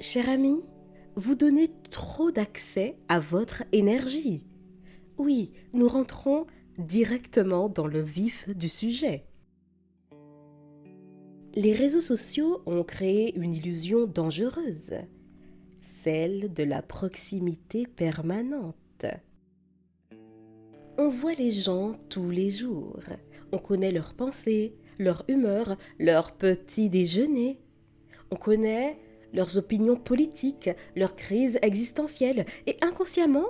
Cher ami, vous donnez trop d'accès à votre énergie. Oui, nous rentrons directement dans le vif du sujet. Les réseaux sociaux ont créé une illusion dangereuse, celle de la proximité permanente. On voit les gens tous les jours, on connaît leurs pensées, leur humeur, leur petit déjeuner. On connaît leurs opinions politiques, leurs crises existentielles. Et inconsciemment,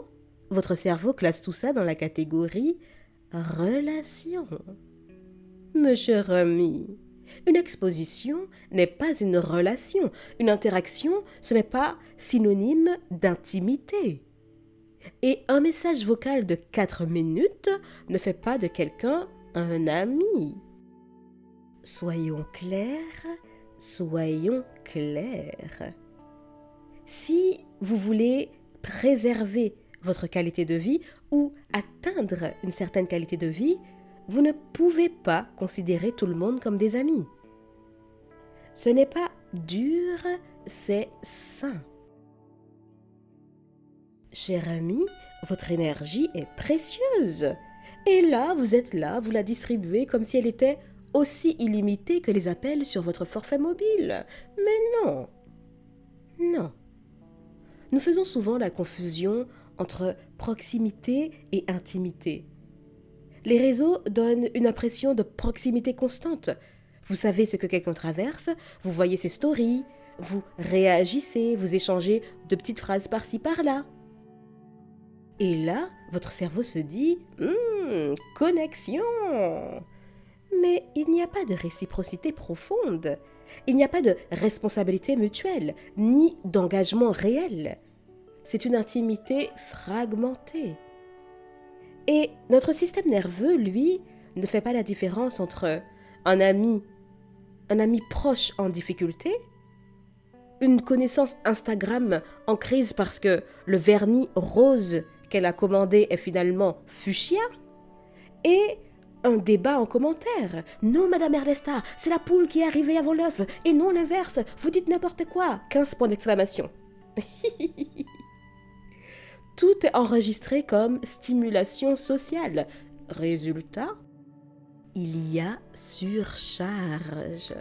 votre cerveau classe tout ça dans la catégorie relation. Mon cher ami, une exposition n'est pas une relation. Une interaction, ce n'est pas synonyme d'intimité. Et un message vocal de 4 minutes ne fait pas de quelqu'un un ami. Soyons clairs, soyons clairs. Si vous voulez préserver votre qualité de vie ou atteindre une certaine qualité de vie, vous ne pouvez pas considérer tout le monde comme des amis. Ce n'est pas dur, c'est sain. Cher ami, votre énergie est précieuse. Et là, vous la distribuez comme si elle était aussi illimitée que les appels sur votre forfait mobile. Mais non, non. Nous faisons souvent la confusion entre proximité et intimité. Les réseaux donnent une impression de proximité constante. Vous savez ce que quelqu'un traverse, vous voyez ses stories, vous réagissez, vous échangez de petites phrases par-ci par-là. Et là, votre cerveau se dit connexion. Mais il n'y a pas de réciprocité profonde. Il n'y a pas de responsabilité mutuelle, ni d'engagement réel. C'est une intimité fragmentée. Et notre système nerveux, lui, ne fait pas la différence entre un ami proche en difficulté, une connaissance Instagram en crise parce que le vernis rose qu'elle a commandé est finalement fuchsia, et un débat en commentaire. Non, Madame Erlesta, c'est la poule qui est arrivée avant l'œuf, et non l'inverse, vous dites n'importe quoi. 15 points d'exclamation. Tout est enregistré comme stimulation sociale. Résultat, il y a surcharge.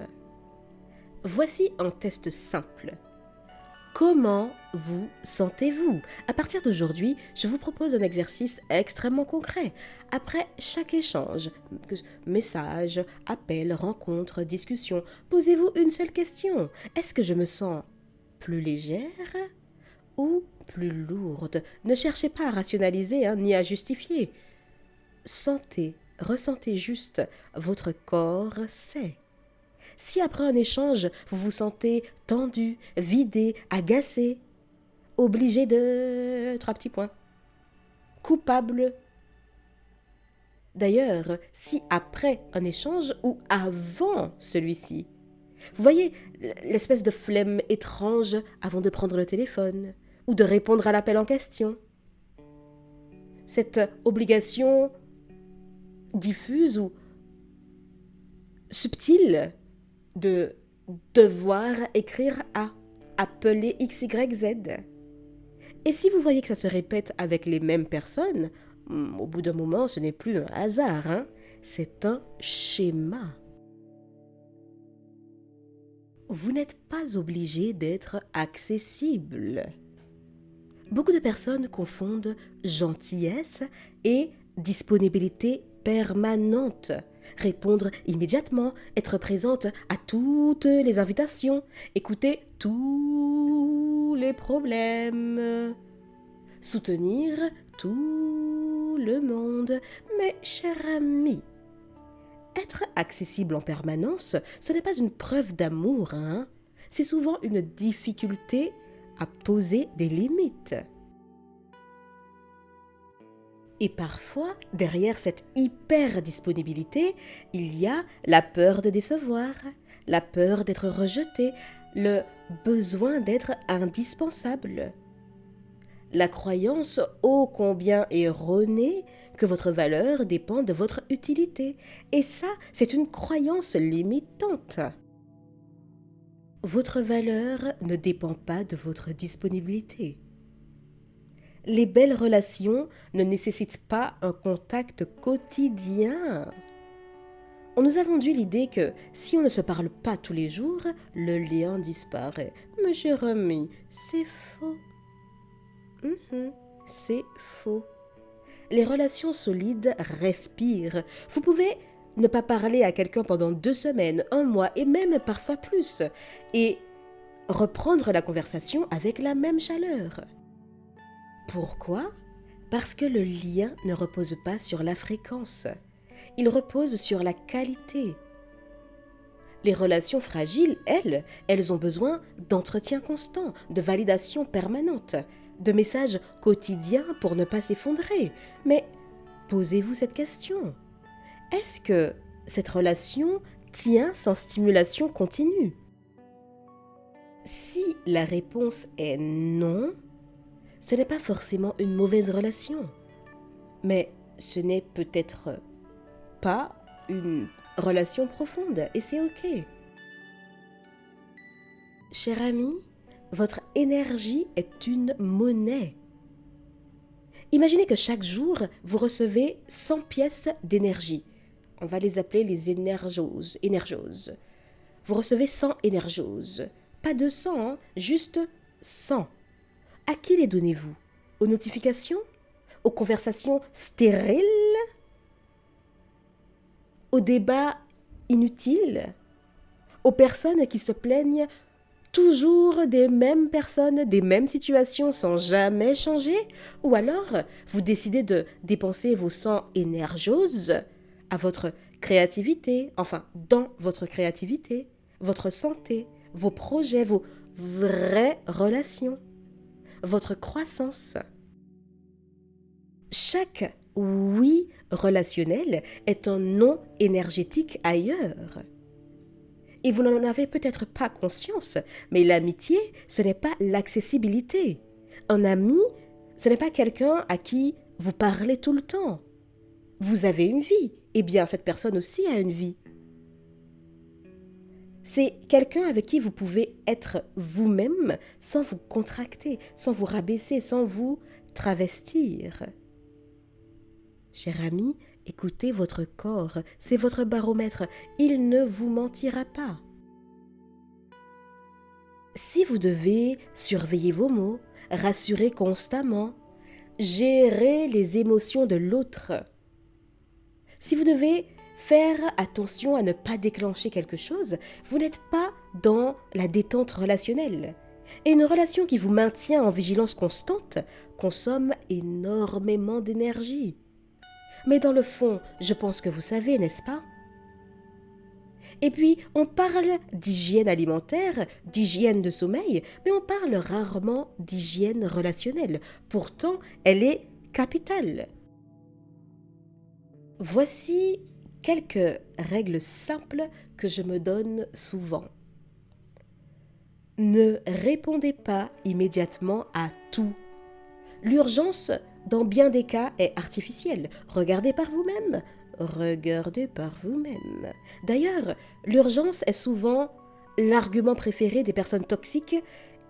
Voici un test simple. Comment vous sentez-vous? À partir d'aujourd'hui, je vous propose un exercice extrêmement concret. Après chaque échange, message, appel, rencontre, discussion, posez-vous une seule question. Est-ce que je me sens plus légère ou plus lourde? Ne cherchez pas à rationaliser ni à justifier. Ressentez juste, votre corps sait. Si après un échange, vous vous sentez tendu, vidé, agacé, obligé de... 3 petits points. Coupable. D'ailleurs, si après un échange ou avant celui-ci, vous voyez l'espèce de flemme étrange avant de prendre le téléphone ou de répondre à l'appel en question. Cette obligation diffuse ou subtile de devoir écrire à, appeler XYZ. Et si vous voyez que ça se répète avec les mêmes personnes, au bout d'un moment, ce n'est plus un hasard, c'est un schéma. Vous n'êtes pas obligé d'être accessible. Beaucoup de personnes confondent gentillesse et disponibilité permanente. Répondre immédiatement, être présente à toutes les invitations, écouter tous les problèmes, soutenir tout le monde. Mais cher ami, être accessible en permanence, ce n'est pas une preuve d'amour, C'est souvent une difficulté à poser des limites. Et parfois, derrière cette hyper-disponibilité, il y a la peur de décevoir, la peur d'être rejeté, le besoin d'être indispensable. La croyance ô combien erronée que votre valeur dépend de votre utilité. Et ça, c'est une croyance limitante. Votre valeur ne dépend pas de votre disponibilité. Les belles relations ne nécessitent pas un contact quotidien. On nous a vendu l'idée que si on ne se parle pas tous les jours, le lien disparaît. Mais cher ami, c'est faux. C'est faux. Les relations solides respirent. Vous pouvez ne pas parler à quelqu'un pendant 2 semaines, un mois et même parfois plus, et reprendre la conversation avec la même chaleur. Pourquoi? Parce que le lien ne repose pas sur la fréquence. Il repose sur la qualité. Les relations fragiles, elles ont besoin d'entretien constant, de validation permanente, de messages quotidiens pour ne pas s'effondrer. Mais posez-vous cette question. Est-ce que cette relation tient sans stimulation continue? Si la réponse est non, ce n'est pas forcément une mauvaise relation, mais ce n'est peut-être pas une relation profonde et c'est ok. Cher ami, votre énergie est une monnaie. Imaginez que chaque jour, vous recevez 100 pièces d'énergie. On va les appeler les énergoses. Vous recevez 100 énergoses. Pas 200, hein, juste 100. À qui les donnez-vous? Aux notifications? Aux conversations stériles? Aux débats inutiles? Aux personnes qui se plaignent toujours des mêmes personnes, des mêmes situations sans jamais changer? Ou alors, vous décidez de dépenser vos 100 énergoses à votre créativité, enfin, dans votre créativité, votre santé, vos projets, vos vraies relations, votre croissance. Chaque oui relationnel est un non énergétique ailleurs. Et vous n'en avez peut-être pas conscience, mais l'amitié, ce n'est pas l'accessibilité. Un ami, ce n'est pas quelqu'un à qui vous parlez tout le temps. Vous avez une vie, eh bien cette personne aussi a une vie. C'est quelqu'un avec qui vous pouvez être vous-même sans vous contracter, sans vous rabaisser, sans vous travestir. Cher ami, écoutez votre corps, c'est votre baromètre, il ne vous mentira pas. Si vous devez surveiller vos mots, rassurer constamment, gérer les émotions de l'autre, si vous devez faire attention à ne pas déclencher quelque chose, vous n'êtes pas dans la détente relationnelle. Et une relation qui vous maintient en vigilance constante consomme énormément d'énergie. Mais dans le fond, je pense que vous savez, n'est-ce pas? Et puis, on parle d'hygiène alimentaire, d'hygiène de sommeil, mais on parle rarement d'hygiène relationnelle. Pourtant, elle est capitale. Voici quelques règles simples que je me donne souvent. Ne répondez pas immédiatement à tout. L'urgence, dans bien des cas, est artificielle. Regardez par vous-même. Regardez par vous-même. D'ailleurs, l'urgence est souvent l'argument préféré des personnes toxiques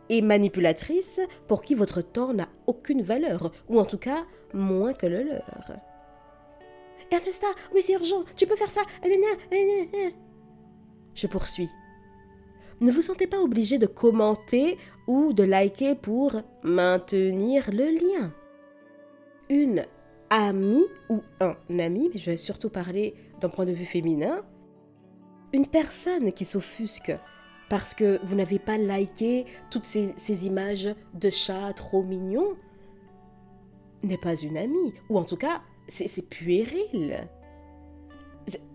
et manipulatrices pour qui votre temps n'a aucune valeur, ou en tout cas moins que le leur. Ernesta, oui c'est urgent, tu peux faire ça. Je poursuis. Ne vous sentez pas obligé de commenter ou de liker pour maintenir le lien. Une amie ou un ami, mais je vais surtout parler d'un point de vue féminin, une personne qui s'offusque parce que vous n'avez pas liké toutes ces images de chats trop mignons n'est pas une amie, ou en tout cas, c'est puéril.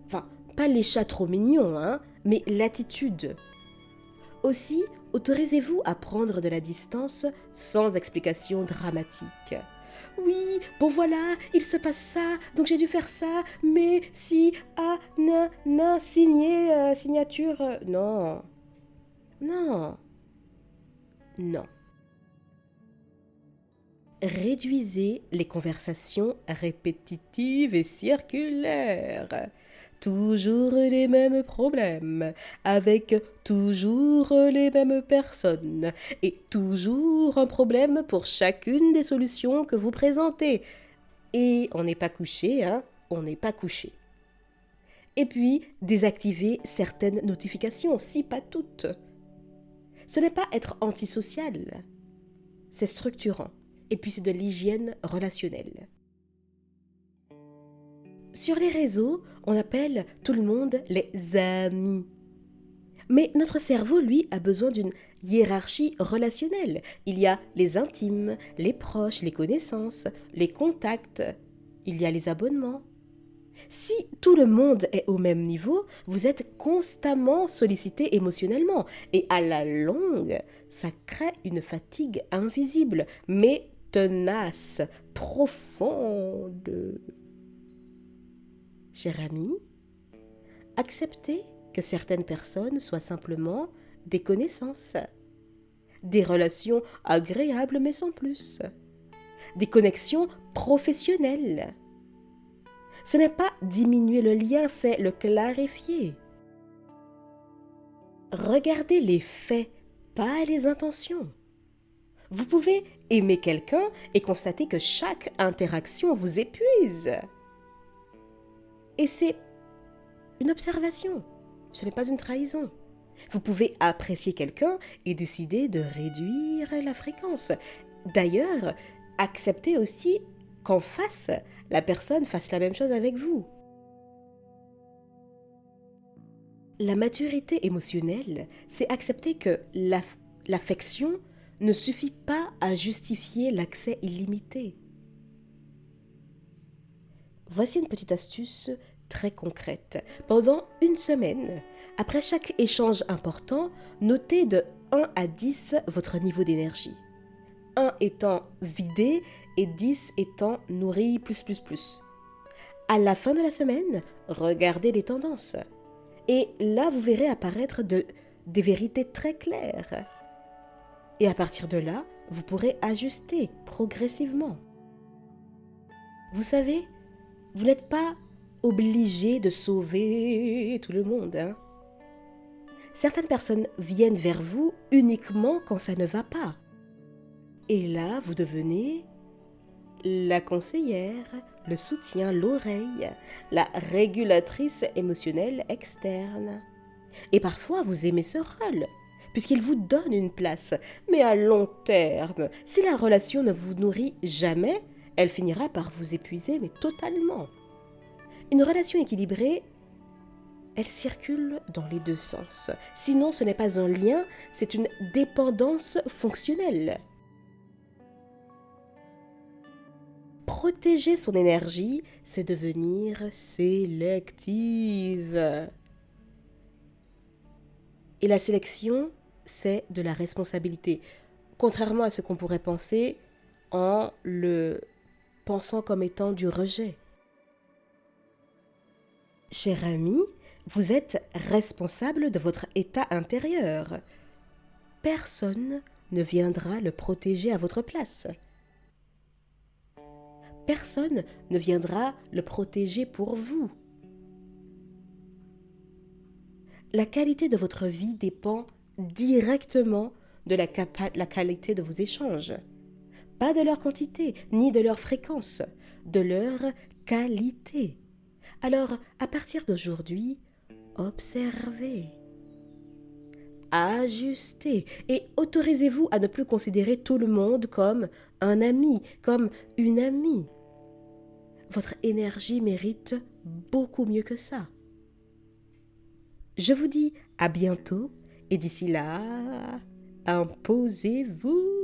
Enfin, pas les chats trop mignons, hein, mais l'attitude. Aussi, autorisez-vous à prendre de la distance sans explication dramatique. Oui, bon voilà, il se passe ça, donc j'ai dû faire ça, mais si, signature, non, non, non. Réduisez les conversations répétitives et circulaires. toujours les mêmes problèmes, avec toujours les mêmes personnes, et toujours un problème pour chacune des solutions que vous présentez. Et on n'est pas couché, hein, on n'est pas couché. Et puis, désactiver certaines notifications, si pas toutes. Ce n'est pas être antisocial, c'est structurant. Et puis c'est de l'hygiène relationnelle. Sur les réseaux, on appelle tout le monde les amis. Mais notre cerveau, lui, a besoin d'une hiérarchie relationnelle. Il y a les intimes, les proches, les connaissances, les contacts, il y a les abonnements. Si tout le monde est au même niveau, vous êtes constamment sollicité émotionnellement. Et à la longue, ça crée une fatigue invisible, mais tenace, profonde. Cher ami, acceptez que certaines personnes soient simplement des connaissances, des relations agréables mais sans plus, des connexions professionnelles. Ce n'est pas diminuer le lien, c'est le clarifier. Regardez les faits, pas les intentions. Vous pouvez aimer quelqu'un et constater que chaque interaction vous épuise. Et c'est une observation, ce n'est pas une trahison. Vous pouvez apprécier quelqu'un et décider de réduire la fréquence. D'ailleurs, acceptez aussi qu'en face, la personne fasse la même chose avec vous. La maturité émotionnelle, c'est accepter que l'affection ne suffit pas à justifier l'accès illimité. Voici une petite astuce très concrète. Pendant une semaine, après chaque échange important, notez de 1 à 10 votre niveau d'énergie. 1 étant vidé et 10 étant nourri plus. À la fin de la semaine, regardez les tendances. Et là, vous verrez apparaître des vérités très claires. Et à partir de là, vous pourrez ajuster progressivement. Vous savez, vous n'êtes pas obligé de sauver tout le monde, hein. Certaines personnes viennent vers vous uniquement quand ça ne va pas. Et là, vous devenez la conseillère, le soutien, l'oreille, la régulatrice émotionnelle externe. Et parfois, vous aimez ce rôle, puisqu'il vous donne une place. Mais à long terme, si la relation ne vous nourrit jamais, elle finira par vous épuiser, mais totalement. Une relation équilibrée, elle circule dans les deux sens. Sinon, ce n'est pas un lien, c'est une dépendance fonctionnelle. Protéger son énergie, c'est devenir sélective. Et la sélection, c'est de la responsabilité. Contrairement à ce qu'on pourrait penser en le pensant comme étant du rejet. Cher ami, vous êtes responsable de votre état intérieur. Personne ne viendra le protéger à votre place. Personne ne viendra le protéger pour vous. La qualité de votre vie dépend directement de la qualité de vos échanges. Pas de leur quantité, ni de leur fréquence, de leur qualité. Alors, à partir d'aujourd'hui, observez, ajustez et autorisez-vous à ne plus considérer tout le monde comme un ami, comme une amie. Votre énergie mérite beaucoup mieux que ça. Je vous dis à bientôt et d'ici là, imposez-vous.